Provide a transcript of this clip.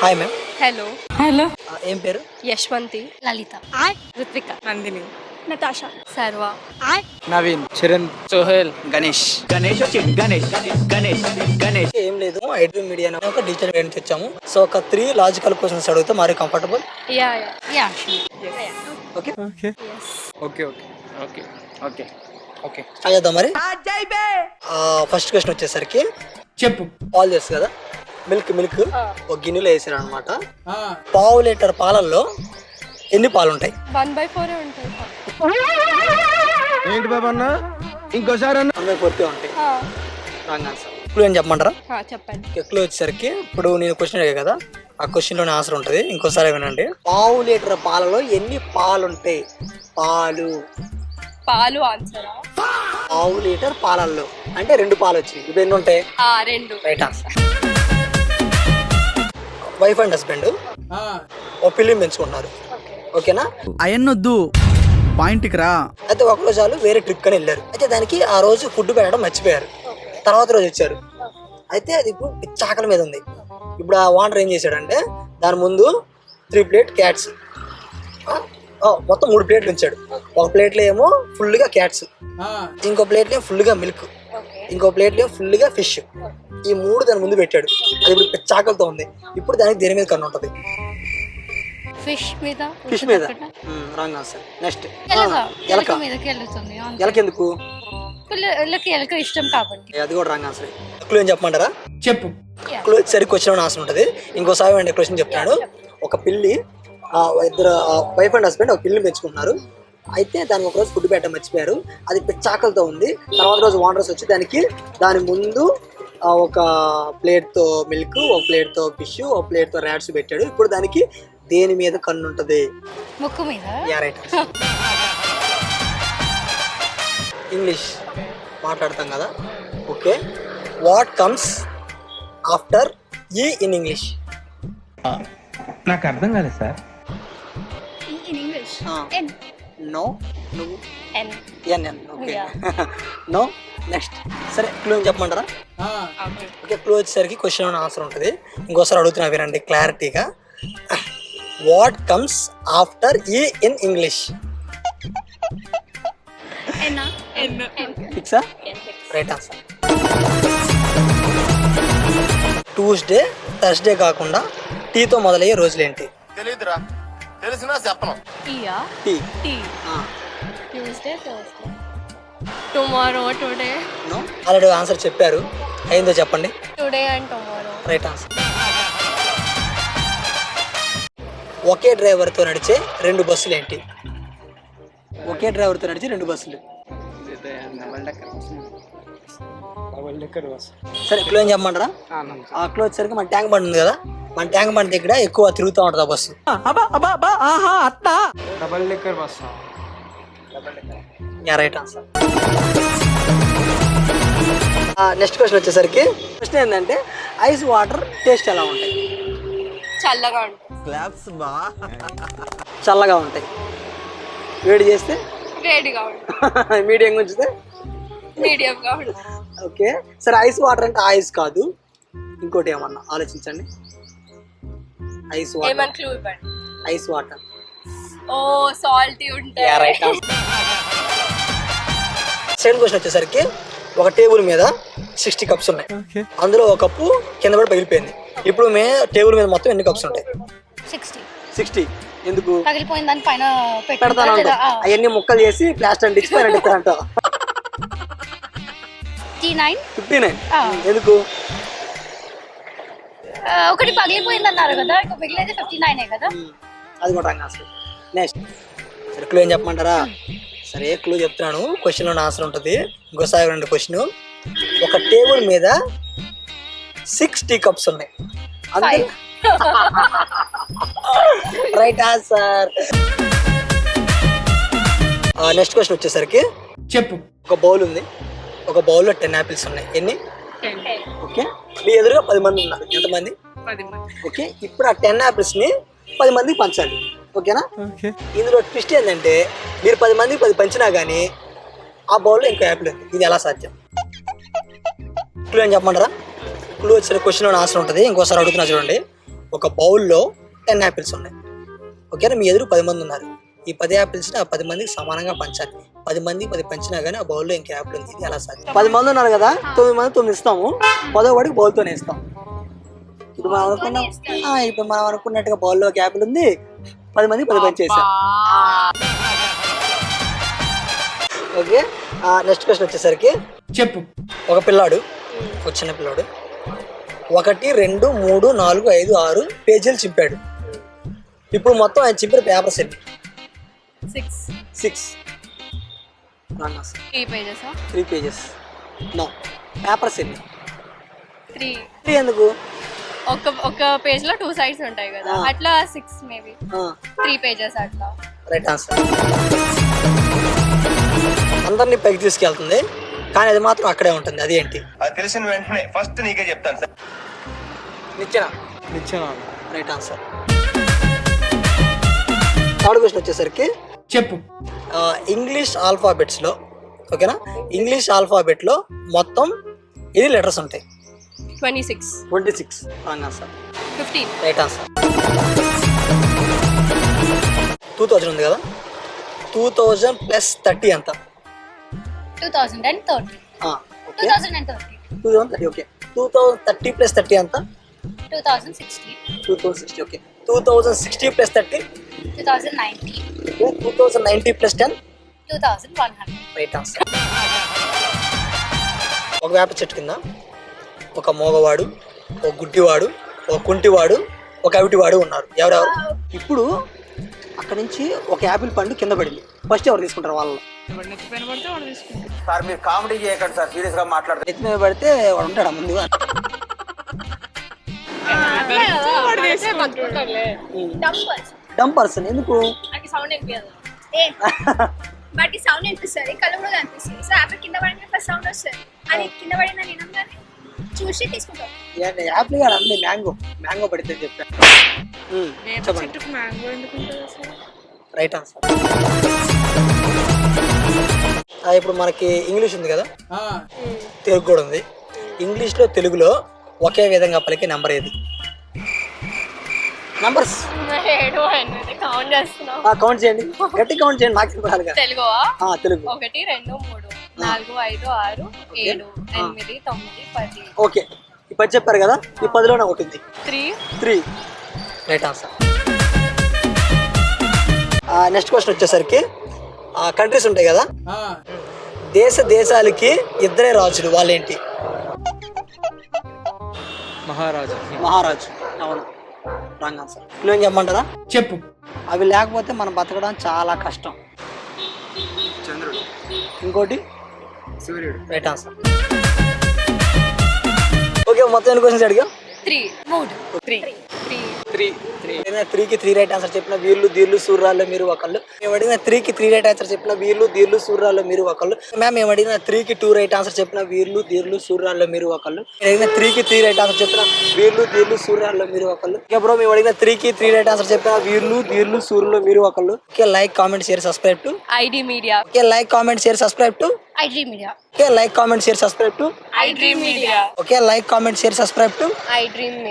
Hi ma'am. Hello ఏం పేరు? యశ్వంతి, లలిత, Ritvika, Nandini, Natasha, సర్వ, నవీన్, చరణ్, సోహెల్, గణేష్. ఏం లేదు, ఐటీ మీడియా అనే ఒక డిజిటల్ మీడియా నుంచి వచ్చాము. సో ఒక 3 లాజికల్ క్వశ్చన్స్ అడుగుతా, మరి comfortable? Yeah okay okay okay okay okay okay start చేద్దాం మరి. ఫస్ట్ క్వశ్చన్ వచ్చేసరికి చెప్పు. పాలు చేస్తుంది కదా, మిల్క్ ఒక గిన్నెలో వేసారు అనమాట. పావు లీటర్ పాలల్లో ఎన్ని పాలు ఉంటాయి? 1/4 ఉంటాయి. ఏంటి బాబా అన్న, ఇంకోసారి అన్న. 1/4 ఉంటాయి. Wrong answer. క్లూ ఏం చెప్పమంటారా? చెప్పండి. క్లూ వచ్చేసరికి ఇప్పుడు నేను క్వశ్చన్ అడిగా కదా, ఆ క్వశ్చన్ లోనే ఆన్సర్ ఉంటుంది. ఇంకోసారి వినండి. పావు లీటర్ పాలలో ఎన్ని పాలు ఉంటాయి? పాలు ఆన్సరా? పావు లీటర్ పాలల్లో అంటే 2 పాలు వచ్చినాయి. ఇప్పుడు ఎన్ని ఉంటాయి? 2. Right answer. Wife and husband ఒక పిల్లిని పెంచుకుంటున్నారు. ఓకేనా? అయన్నొద్దు, పాయింట్కి రా. అయితే ఒకరోజు వాళ్ళు వేరే ట్రిప్ అని వెళ్ళారు. అయితే దానికి ఆ రోజు ఫుడ్ పెట్టడం మర్చిపోయారు. తర్వాత రోజు వచ్చారు. అయితే అది ఇప్పుడు చాకల మీద ఉంది. ఇప్పుడు ఆ వాండర్ ఏం చేశాడంటే దాని ముందు 3 ప్లేట్ క్యాట్స్, మొత్తం 3 ప్లేట్లు ఉంచాడు. ఒక ప్లేట్లో ఏమో ఫుల్గా క్యాట్స్, ఇంకో ప్లేట్లో ఏమో ఫుల్గా మిల్క్, ఇంకో ప్లేట్లో ఏమో ఫుల్గా ఫిష్. ఈ 3 దాని ముందు పెట్టాడు. అది ఇప్పుడు చాకలతో ఉంది. ఇప్పుడు దానికి దేని మీద కన్ను ఉంటుంది? ఫిష్ మీద. Wrong answer. నెక్స్ట్ ఎలక మీదకి వెళ్తుంది. ఎలకెందుకు? పిల్లలకి ఎలక ఇష్టం కాబట్టి. అది కూడా రాంగ్ ఆన్సర్. క్లూ ఏం చెప్పమంటారా? చెప్పు. క్లూ సరిగ్గా వచ్చిన ఆన్సర్ ఉంటుంది. ఇంకోసారి క్వశ్చన్ చెప్తాడు. ఒక పిల్లి, ఇద్దరు వైఫ్ అండ్ హస్బెండ్ ఒక పిల్లిని పెంచుకుంటున్నారు. అయితే దానికి ఒక రోజు ఫుడ్ పెట్టడం మర్చిపోయారు. అది చాకలతో ఉంది. తర్వాత రోజు వాండర్స్ వచ్చి దాని ముందు ఒక ప్లేట్తో మిల్క్, ఒక ప్లేట్తో ఫిష్, ఒక ప్లేట్తో ర్యాట్స్ పెట్టాడు. ఇప్పుడు దానికి దేని మీద కన్ను ఉంటుంది? ముక్కు మీద. రైట్. ఇంగ్లీష్ మాట్లాడతాం కదా. Okay, what comes after E in English? నాకు అర్థం కాలేదు సార్. ఇన్ ఇంగ్లీష్ నో, నువ్వు ఎన్. ఓకే. నో. నెక్స్ట్. సరే, క్లూ ఏం చెప్పమంటారా? ఓకే, క్లూ వచ్చేసరికి క్వశ్చన్ ఆన్సర్ ఉంటుంది. ఇంకోసారి అడుగుతున్నా వినండి క్లారిటీగా. What comes after E in English? ఫిక్సా? Right answer. ట్యూస్డే, థర్స్డే కాకుండా టీతో మొదలయ్యే రోజులేంటి? తెలీదురా, తెలిసినా చెప్పను. T. Tuesday, Thursday, tomorrow, today. No, already answer చెప్పారు. అయిందో చెప్పండి. Today and tomorrow. Right answer. ఒకే డ్రైవర్తో నడిచే 2 బస్సులు ఏంటి? ఒకే డ్రైవర్తో నడిచే 2 బస్సులు. సరే, క్లూ ఏం చెప్పమంటారా? ఆ క్లూ వచ్చేసరికి మన ట్యాంక్ బండ్ ఉంది కదా, మన ట్యాంక్ బండ్ దగ్గర ఎక్కువ తిరుగుతూ ఉంటుంది ఆ bus. Double decker bus. Right answer. Next question వచ్చేసరికి క్వశ్చన్ ఏంటంటే ఐస్ వాటర్ టేస్ట్ ఎలా ఉంటాయి? చల్లగా ఉంటుంది. చల్లగా ఉంటాయి. వేడి చేస్తే వేడిగా ఉంటుంది. మీడియంగా ఉంచితే మీడియంగా ఉంటుంది. ఓకే. సరే, ఐస్ వాటర్ అంటే ఐస్ కాదు, ఇంకోటి ఏమన్నా ఆలోచించండి. Ice water. ఏమని క్లూ ఇవ్వండి. Ice water. ఓ, సాల్టీ ఉంటాయి. రైట్. సెకండ్ క్వశ్చన్ వచ్చేసరికి ఒక టేబుల్ మీద 60 కప్స్ ఉన్నాయి. అందులో ఒక కప్పు కింద పడి పగిలిపోయింది. ఇప్పుడు టేబుల్ మీద మొత్తం ఎన్ని కప్స్ ఉంటాయి? 60. ఎందుకు పగిలిపోయింది? దాని పైన పెడతాను అవన్నీ ముక్కలు చేసి ప్లాస్టర్ అంటించి పైన పెట్టారంట. 59. ఎందుకు? ఒకటి పగిలిపోయింది అన్నారు కదా, మిగిలినది 59 కదా. అది కూడా రాంగ్ ఆన్సర్. నెక్స్ట్. సరే, క్లూ ఏం చెప్పమంటారా? సరే, క్లూ చెప్తున్నాను. క్వశ్చన్లో ఆన్సర్ ఉంటుంది. ఇంకోసారి రెండు క్వశ్చన్. ఒక టేబుల్ మీద 60 కప్స్ ఉన్నాయి. అంతే. Right answer. నెక్స్ట్ క్వశ్చన్ వచ్చేసరికి చెప్పు. ఒక బౌల్ ఉంది. ఒక బౌల్లో 10 యాపిల్స్ ఉన్నాయి. ఎన్ని? 10. ఓకే. మీ ఎదురుగా 10 మంది ఉన్నారు. ఎంతమంది? 10 మంది. ఓకే. ఇప్పుడు ఆ 10 యాపిల్స్ ని 10 మందికి పంచాలి. ఓకేనా? ఇందులో ట్విస్ట్ ఏంటంటే మీరు 10 మందికి 10 పంచినా కానీ ఆ బౌల్లో ఇంకో యాపిల్ ఉంది. ఇది ఎలా సాధ్యం? క్లూ అని చెప్పమంటారా? క్లూ వచ్చిన క్వశ్చన్ ఆన్సర్ ఉంటుంది. ఇంకోసారి అడుగుతున్నా చూడండి. ఒక బౌల్లో 10 యాపిల్స్ ఉన్నాయి. ఓకేనా, మీ ఎదురు 10 మంది ఉన్నారు. ఈ 10 యాపిల్స్ని ఆ 10 మందికి సమానంగా పంచాలి. 10 మంది 10 పంచినా కానీ ఆ బౌల్లో ఇంకా యాపిల్ ఉంది. ఇది ఎలా సార్? 10 మంది ఉన్నారు కదా, 9 మంది 9 ఇస్తాము, 10వ వాడికి బౌల్తోనే ఇస్తాం. ఇప్పుడు మనం అనుకున్నాం, ఇప్పుడు మనం అనుకున్నట్టుగా బౌల్లో ఒక యాపిల్ ఉంది, 10 మంది 10 పంచేసాం. ఓకే, నెక్స్ట్ క్వశ్చన్ వచ్చేసరికి చెప్పు. ఒక పిల్లాడు, ఒక చిన్న పిల్లాడు 1 2 3 4 5 6 పేజీలు చింపాడు. ఇప్పుడు మొత్తం ఆయన చింపిన పేపర్స్ ఎన్ని? 6. 3 pages. 3 pages. నో, పేపర్స్ ఎన్ని? 3. 3 ఎందుకు? ఒక పేజ్ లో 2 sides ఉంటాయి కదా, అట్లా 6 మేబీ 3 pages అట్లా. Right answer. అందరినీ పైకి తీసుకెళ్తుంది, కానీ అది మాత్రం అక్కడే ఉంటుంది. అది ఏంటి? అది తెలిసిన వెంటనే ఫస్ట్ నీకే చెప్తాను సార్. నిచ్చెన. Right answer. థర్డ్ క్వశ్చన్ వచ్చేసరికి చెప్పు. ఇంగ్లీష్ ఆల్ఫాబెట్స్లో, ఓకేనా, ఇంగ్లీష్ ఆల్ఫాబెట్లో మొత్తం ఎన్ని లెటర్స్ ఉంటాయి? 26. 26. Wrong answer. 15. Right answer. 2000 ఉంది కదా, 2000 ప్లస్ 30 ఎంత? 2030. ఓకే, 2030. 2030. ఓకే, 2030 ప్లస్ 30 ఎంత? 2060. 2060. Okay, 2060 plus 30? 2090. Okay, 2090 plus 10? 2100. Right answer. ఒక వేప చెట్టు కింద ఒక మోగవాడు, ఒక గుడ్డివాడు, ఒక కుంటివాడు, ఒక అవిటివాడు ఉన్నారు. ఎవరెవరు? ఇప్పుడు అక్కడ నుంచి ఒక యాపిల్ పండు కింద పడింది. ఫస్ట్ ఎవరు తీసుకుంటారు? వాళ్ళు సార్ మీరు కామెడీ చేయకండి సార్, సీరియస్ గా మాట్లాడతారు. ఎత్తి మీద పడితే వాడు ఉంటాడా ముందుగా? Dump person. ఎందుకు? సౌండ్ వినిపించదు. బట్ సౌండ్ వినిపిస్తుంది, కళ్ళు కూడా కనిపిస్తుంది. సో యాపిల్ కింద పడిన ఫస్ట్ సౌండ్ వస్తుంది. అది కింద పడిన నినంగానే చూసి తీసుకుంటాం. యాపిల్ గారు అన్నీ మ్యాంగో పడితే చెప్పాను. చెప్పండి. Right answer. ఇప్పుడు మనకి ఇంగ్లీష్ ఉంది కదా, తెలుగు కూడా ఉంది. ఇంగ్లీష్లో తెలుగులో ఒకే విధంగా పలికే నెంబర్ ఏది? నంబర్స్ కౌంట్ చేస్తున్నాం. కౌంట్ చేయండి, గట్టి కౌంట్ చేయండి, నాకు తెలియాలి కదా. తెలుగు తెలుగు 1 2 3 4 5 6 7 8 9 10. ఓకే, ఈ 10 చెప్పారు కదా, ఈ 10లోనే ఒకటి ఉంది. 3. Right answer. నెక్స్ట్ క్వశ్చన్ వచ్చేసరికి కంట్రీస్ ఉంటాయి కదా, దేశాలకి ఇద్దరే రాజులు, వాళ్ళేంటి? మహారాజు. అవును, రాంగ్ ఆన్సర్. నువ్వేం చెప్పమంటారా? చెప్పు. అవి లేకపోతే మనం బతకడం చాలా కష్టం. చంద్రుడు. ఇంకోటి సూర్యుడు. Right answer. ఓకే, మొత్తం ఎన్ని క్వశ్చన్స్ అడిగా? 3. 3కి 3 రైట్ ఆన్సర్ చెప్పిన వీళ్ళు దీర్లు సూర్రాల్లో మీరు ఒకళ్ళు. మేము అడిగిన 3కి 3 రైట్ ఆన్సర్ చెప్పిన వీళ్ళు దీర్లు సూర్రాల్లో మీరు ఒకళ్ళు. మ్యామ్ మేము అడిగిన 3కి 2 రైట్ ఆన్సర్ చెప్పిన వీళ్ళు దీర్లు సూర్రాల్లో మీరు ఒకళ్ళు. అడిగిన 3కి 3 రైట్ ఆన్సర్ చెప్పిన వీళ్ళు దీర్లు సూర్రాల్లో మీరు ఒకళ్ళు. ఇంకా బ్రో మేము అడిగిన 3కి 3 రైట్ ఆన్సర్ చెప్పిన వీళ్ళు దీర్లు సూర్యుల్లో మీరు ఒకళ్ళు. Okay, like comment share subscribe to ID Media. Okay, like comment share subscribe to iDream Media. Okay, like comment share subscribe to iDream Media. Okay, like comment share subscribe to iDream Media.